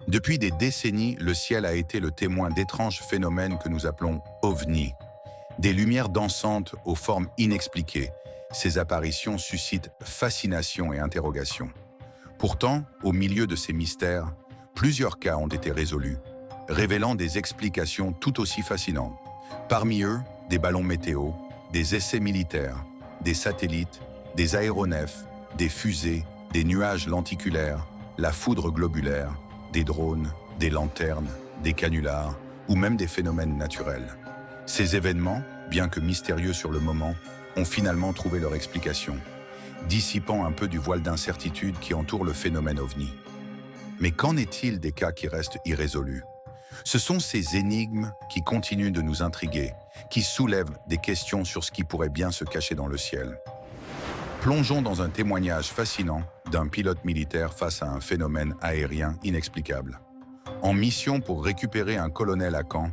Depuis des décennies, le ciel a été le témoin d'étranges phénomènes que nous appelons ovnis. Des lumières dansantes aux formes inexpliquées. Ces apparitions suscitent fascination et interrogation. Pourtant, au milieu de ces mystères, plusieurs cas ont été résolus, révélant des explications tout aussi fascinantes. Parmi eux, des ballons météo, des essais militaires, des satellites, des aéronefs, des fusées, des nuages lenticulaires, la foudre globulaire, des drones, des lanternes, des canulars ou même des phénomènes naturels. Ces événements, bien que mystérieux sur le moment, ont finalement trouvé leur explication, dissipant un peu du voile d'incertitude qui entoure le phénomène ovni. Mais qu'en est-il des cas qui restent irrésolus? Ce sont ces énigmes qui continuent de nous intriguer, qui soulèvent des questions sur ce qui pourrait bien se cacher dans le ciel. Plongeons dans un témoignage fascinant d'un pilote militaire face à un phénomène aérien inexplicable. En mission pour récupérer un colonel à Caen,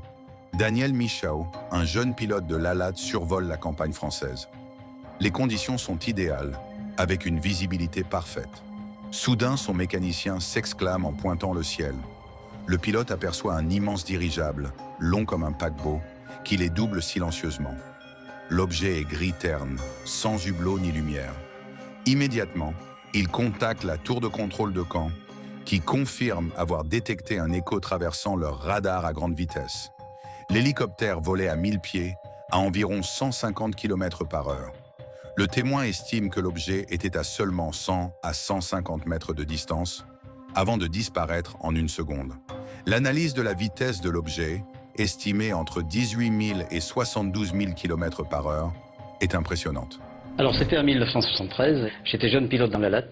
Daniel Michaud, un jeune pilote de l'ALAT, survole la campagne française. Les conditions sont idéales, avec une visibilité parfaite. Soudain, son mécanicien s'exclame en pointant le ciel. Le pilote aperçoit un immense dirigeable, long comme un paquebot, qui les double silencieusement. L'objet est gris terne, sans hublot ni lumière. Immédiatement, il contacte la tour de contrôle de Caen, qui confirme avoir détecté un écho traversant leur radar à grande vitesse. L'hélicoptère volait à 1000 pieds, à environ 150 km/h. Le témoin estime que l'objet était à seulement 100 à 150 mètres de distance, avant de disparaître en une seconde. L'analyse de la vitesse de l'objet, estimée entre 18 000 et 72 000 km/h, est impressionnante. Alors c'était en 1973, j'étais jeune pilote dans l'ALAT,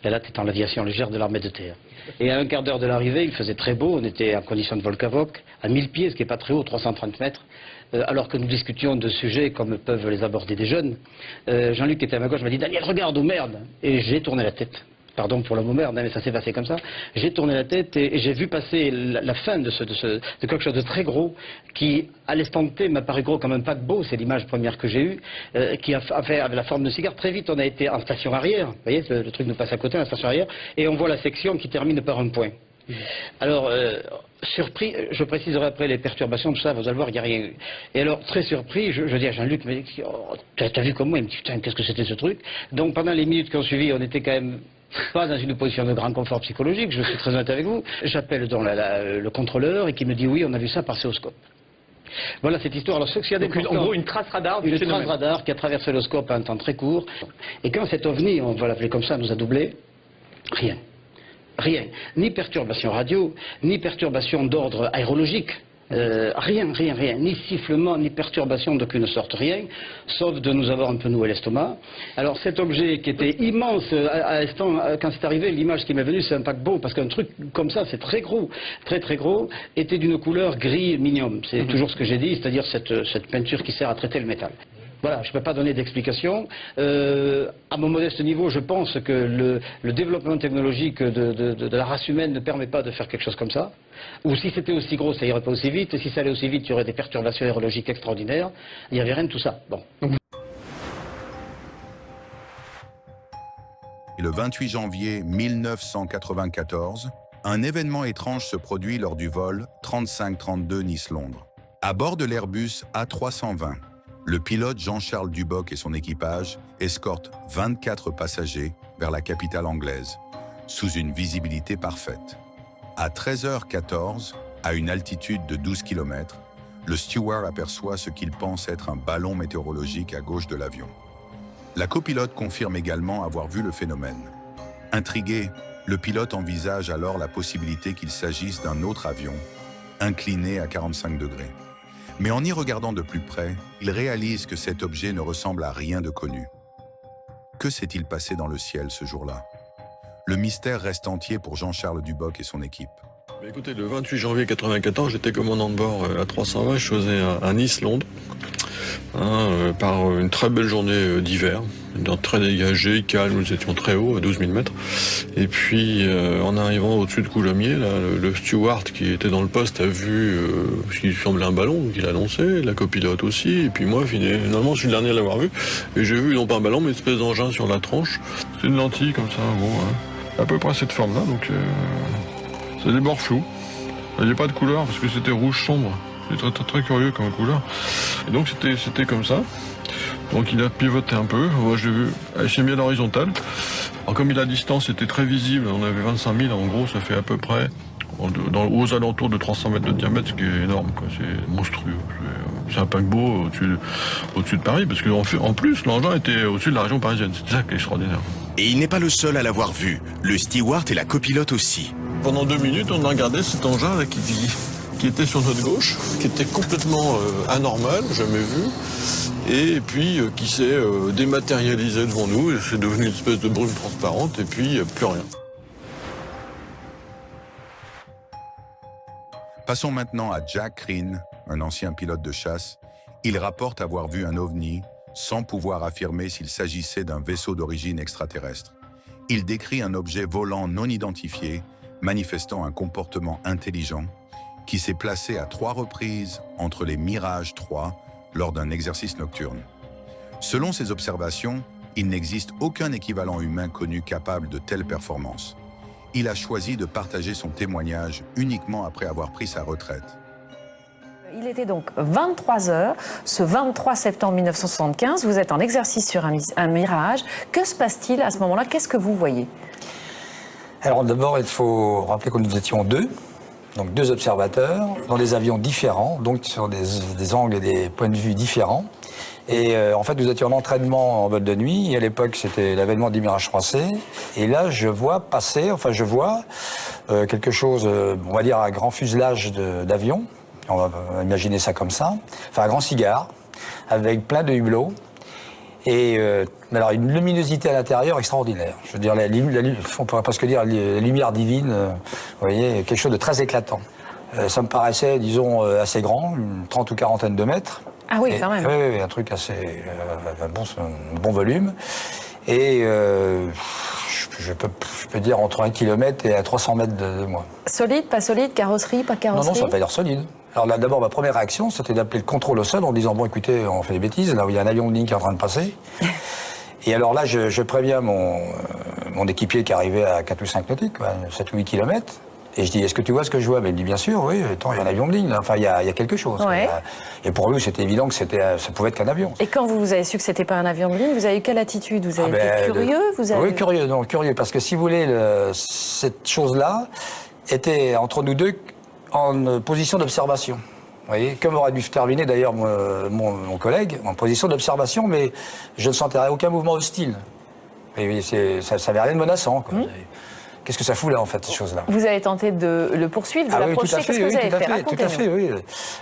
l'ALAT étant l'aviation légère de l'armée de terre. Et à un quart d'heure de l'arrivée, il faisait très beau, on était en condition de vol-cavoc, à 1000 pieds, ce qui n'est pas très haut, 330 mètres, alors que nous discutions de sujets comme peuvent les aborder des jeunes. Jean-Luc qui était à ma gauche m'a dit « Daniel, regarde, oh merde !» Et j'ai tourné la tête. Pardon pour le mot merde, mais ça s'est passé comme ça. J'ai tourné la tête et j'ai vu passer la fin de quelque chose de très gros qui, à l'instant T, m'a paru gros comme un paquebot. C'est l'image première que j'ai eue, qui avait la forme de cigare. Très vite, on a été en station arrière. Vous voyez, le truc nous passe à côté, la station arrière, et on voit la section qui termine par un point. Alors, surpris, je préciserai après les perturbations, tout ça, vous allez voir, il n'y a rien eu. Et alors, très surpris, je dis à Jean-Luc, oh, t'as vu comme moi? Il me dit, putain, qu'est-ce que c'était ce truc? Donc, pendant les minutes qui ont suivi, on était quand même pas dans une position de grand confort psychologique, je suis très honnête avec vous. J'appelle donc le contrôleur et qui me dit, oui, on a vu ça par céoscope. Voilà cette histoire. Alors, ce qu'il y a en gros, une trace radar du phénomène. Une trace radar qui a traversé le scope à un temps très court. Et quand cet ovni, on va l'appeler comme ça, nous a doublé, rien. Rien. Ni perturbation radio, ni perturbation d'ordre aérologique. Rien. Ni sifflement, ni perturbation d'aucune sorte, rien. Sauf de nous avoir un peu noué l'estomac. Alors cet objet qui était immense, quand c'est arrivé, l'image qui m'est venue, c'est un paquebot, parce qu'un truc comme ça, c'est très gros, très gros, était d'une couleur gris minium. C'est toujours ce que j'ai dit, c'est-à-dire cette peinture qui sert à traiter le métal. Voilà, je ne peux pas donner d'explication. À mon modeste niveau, je pense que le développement technologique de la race humaine ne permet pas de faire quelque chose comme ça. Ou si c'était aussi gros, ça irait pas aussi vite. Et si ça allait aussi vite, il y aurait des perturbations aérologiques extraordinaires. Il n'y avait rien de tout ça. Bon. Le 28 janvier 1994, un événement étrange se produit lors du vol 3532 Nice-Londres. À bord de l'Airbus A320, le pilote Jean-Charles Duboc et son équipage escortent 24 passagers vers la capitale anglaise, sous une visibilité parfaite. À 13h14, à une altitude de 12 km, le steward aperçoit ce qu'il pense être un ballon météorologique à gauche de l'avion. La copilote confirme également avoir vu le phénomène. Intrigué, le pilote envisage alors la possibilité qu'il s'agisse d'un autre avion, incliné à 45 degrés. Mais en y regardant de plus près, il réalise que cet objet ne ressemble à rien de connu. Que s'est-il passé dans le ciel ce jour-là? Le mystère reste entier pour Jean-Charles Duboc et son équipe. Écoutez, le 28 janvier 1994, j'étais commandant de bord à 320, je faisais à Nice-Londres, par une très belle journée d'hiver, très dégagé, calme, nous étions très haut, à 12 000 mètres. Et puis, en arrivant au-dessus de Coulommiers, là, le steward qui était dans le poste a vu ce qui lui semblait un ballon, donc il a annoncé, la copilote aussi, et puis moi, finalement, je suis le dernier à l'avoir vu, et j'ai vu non pas un ballon, mais une espèce d'engin sur la tranche. C'est une lentille comme ça, bon, à peu près cette forme-là, donc C'est des bords flous. Il n'y a pas de couleur parce que c'était rouge sombre. C'est très, très, très curieux comme couleur. Et donc c'était comme ça. Donc il a pivoté un peu. Moi je l'ai vu. Il s'est mis à l'horizontale. Alors comme la distance était très visible, on avait 25 000, en gros ça fait à peu près aux alentours de 300 mètres de diamètre, ce qui est énorme, quoi. C'est monstrueux. C'est un paquebot au-dessus de Paris, parce qu'en plus l'engin était au-dessus de la région parisienne. C'est ça qui est extraordinaire. Et il n'est pas le seul à l'avoir vu. Le steward et la copilote aussi. Pendant 2 minutes, on a regardé cet engin là qui était sur notre gauche, qui était complètement anormal, jamais vu, et puis qui s'est dématérialisé devant nous, et c'est devenu une espèce de brume transparente, et puis plus rien. Passons maintenant à Jack Crean, un ancien pilote de chasse. Il rapporte avoir vu un ovni sans pouvoir affirmer s'il s'agissait d'un vaisseau d'origine extraterrestre. Il décrit un objet volant non identifié, manifestant un comportement intelligent, qui s'est placé à 3 reprises entre les Mirage 3 lors d'un exercice nocturne. Selon ses observations, il n'existe aucun équivalent humain connu capable de telles performances. Il a choisi de partager son témoignage uniquement après avoir pris sa retraite. Il était donc 23 heures, ce 23 septembre 1975, vous êtes en exercice sur un Mirage. Que se passe-t-il à ce moment-là? Qu'est-ce que vous voyez? Alors d'abord, il faut rappeler que nous étions 2. Donc 2 observateurs, dans des avions différents, donc sur des angles et des points de vue différents. Et en fait, nous étions en entraînement en vol de nuit, et à l'époque, c'était l'avènement du Mirage 3C. Et là, je vois quelque chose, on va dire un grand fuselage d'avion, on va imaginer ça comme ça, enfin un grand cigare, avec plein de hublots. Et alors une luminosité à l'intérieur extraordinaire. Je veux dire, on pourrait presque dire la lumière divine, vous voyez, quelque chose de très éclatant. Ça me paraissait, disons, assez grand, une 30 ou 40 de mètres. Ah oui, quand même. Oui, un truc assez un bon volume. Et je peux dire entre 1 km et à 300 mètres de moi. Solide, pas solide, carrosserie, pas carrosserie? Non, ça n'a pas l'air solide. Alors là, d'abord, ma première réaction, c'était d'appeler le contrôle au sol en disant, bon, écoutez, on fait des bêtises, là où il y a un avion de ligne qui est en train de passer. Et alors là, je préviens mon équipier qui arrivait à 4 ou 5 nautiques, 7 ou 8 km. Et je dis, est-ce que tu vois ce que je vois? Mais il me dit, bien sûr, oui, attends, il y a un avion de ligne, là. Enfin, il y a quelque chose. Ouais. Et pour nous, c'était évident que ça pouvait être qu'un avion. Et quand vous avez su que c'était pas un avion de ligne, vous avez eu quelle attitude? Vous avez été curieux? Oui, curieux, parce que si vous voulez, cette chose-là était entre nous deux en position d'observation. Vous voyez, comme aurait dû terminer d'ailleurs mon collègue, en position d'observation, mais je ne sentais aucun mouvement hostile. Et ça n'avait rien de menaçant, quoi. Qu'est-ce que ça fout là, en fait, ces choses-là? Vous avez tenté de le poursuivre, de l'approcher? Qu'est-ce que vous avez fait? Tout à fait, oui.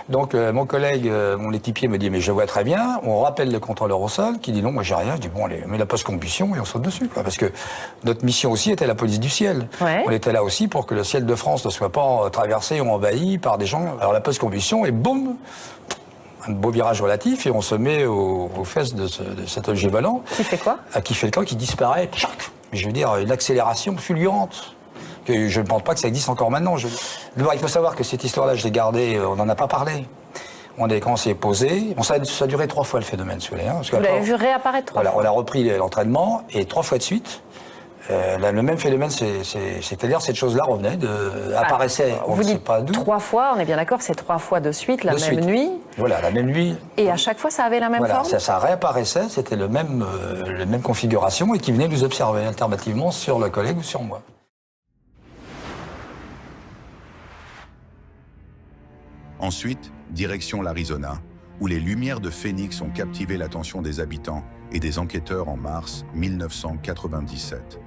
Donc, mon collègue, mon équipier me dit, mais je vois très bien. On rappelle le contrôleur au sol, qui dit non, moi j'ai rien. Je dis, bon, allez, on met la post-combustion et on saute dessus, quoi. Parce que notre mission aussi était la police du ciel. Ouais. On était là aussi pour que le ciel de France ne soit pas traversé ou envahi par des gens. Alors, la post-combustion, et boum, un beau virage relatif, et on se met aux fesses de cet objet volant. Qui fait quoi? Qui fait le temps, qui disparaît. Tchac. Je veux dire, une accélération fulgurante. Que je ne pense pas que ça existe encore maintenant. D'abord, il faut savoir que cette histoire-là, je l'ai gardée, on n'en a pas parlé. Quand on s'est posé, ça a duré 3 fois le phénomène, si vous voulez. Vous l'avez vu réapparaître 3 fois? On a repris l'entraînement, et 3 fois de suite, le même phénomène, c'est-à-dire cette chose-là revenait, apparaissait, on ne sait pas d'où. 3 fois, on est bien d'accord, c'est 3 fois de suite, la même nuit. Voilà, la même nuit. Et à chaque fois, ça avait la même forme? Ça réapparaissait, c'était la même configuration, et qui venait nous observer alternativement sur le collègue ou sur moi. Ensuite, direction l'Arizona, où les lumières de Phoenix ont captivé l'attention des habitants et des enquêteurs en mars 1997.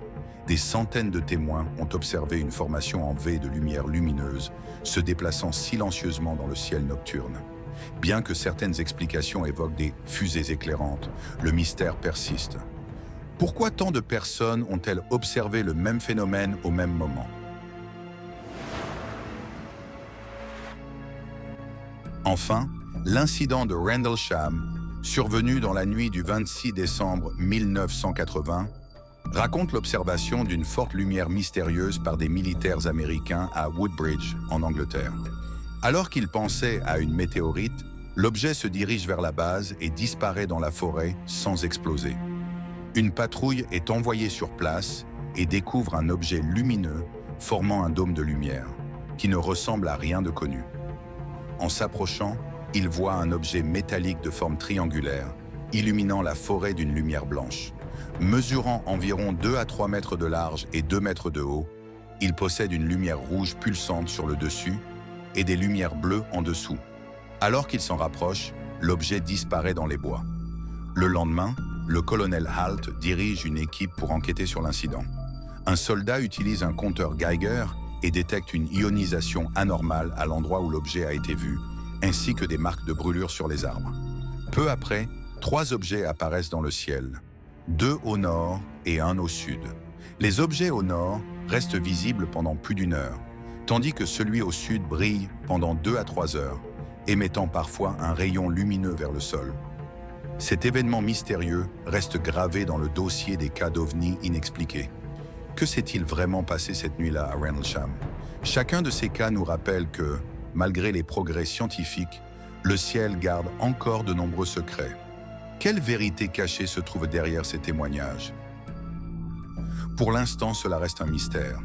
Des centaines de témoins ont observé une formation en V de lumière lumineuse se déplaçant silencieusement dans le ciel nocturne. Bien que certaines explications évoquent des fusées éclairantes, le mystère persiste. Pourquoi tant de personnes ont-elles observé le même phénomène au même moment? Enfin, l'incident de Rendlesham, survenu dans la nuit du 26 décembre 1980, raconte l'observation d'une forte lumière mystérieuse par des militaires américains à Woodbridge, en Angleterre. Alors qu'ils pensaient à une météorite, l'objet se dirige vers la base et disparaît dans la forêt sans exploser. Une patrouille est envoyée sur place et découvre un objet lumineux formant un dôme de lumière. qui ne ressemble à rien de connu. En s'approchant, il voit un objet métallique de forme triangulaire, illuminant la forêt d'une lumière blanche. Mesurant environ 2 à 3 mètres de large et 2 mètres de haut, il possède une lumière rouge pulsante sur le dessus et des lumières bleues en dessous. Alors qu'il s'en rapproche, l'objet disparaît dans les bois. Le lendemain, le colonel Halt dirige une équipe pour enquêter sur l'incident. Un soldat utilise un compteur Geiger et détecte une ionisation anormale à l'endroit où l'objet a été vu, ainsi que des marques de brûlure sur les arbres. Peu après, 3 objets apparaissent dans le ciel, 2 au nord et 1 au sud. Les objets au nord restent visibles pendant plus d'1 heure, tandis que celui au sud brille pendant 2 à 3 heures, émettant parfois un rayon lumineux vers le sol. Cet événement mystérieux reste gravé dans le dossier des cas d'OVNI inexpliqués. Que s'est-il vraiment passé cette nuit-là à Rendlesham? Chacun de ces cas nous rappelle que, malgré les progrès scientifiques, le ciel garde encore de nombreux secrets. Quelle vérité cachée se trouve derrière ces témoignages? Pour l'instant, cela reste un mystère.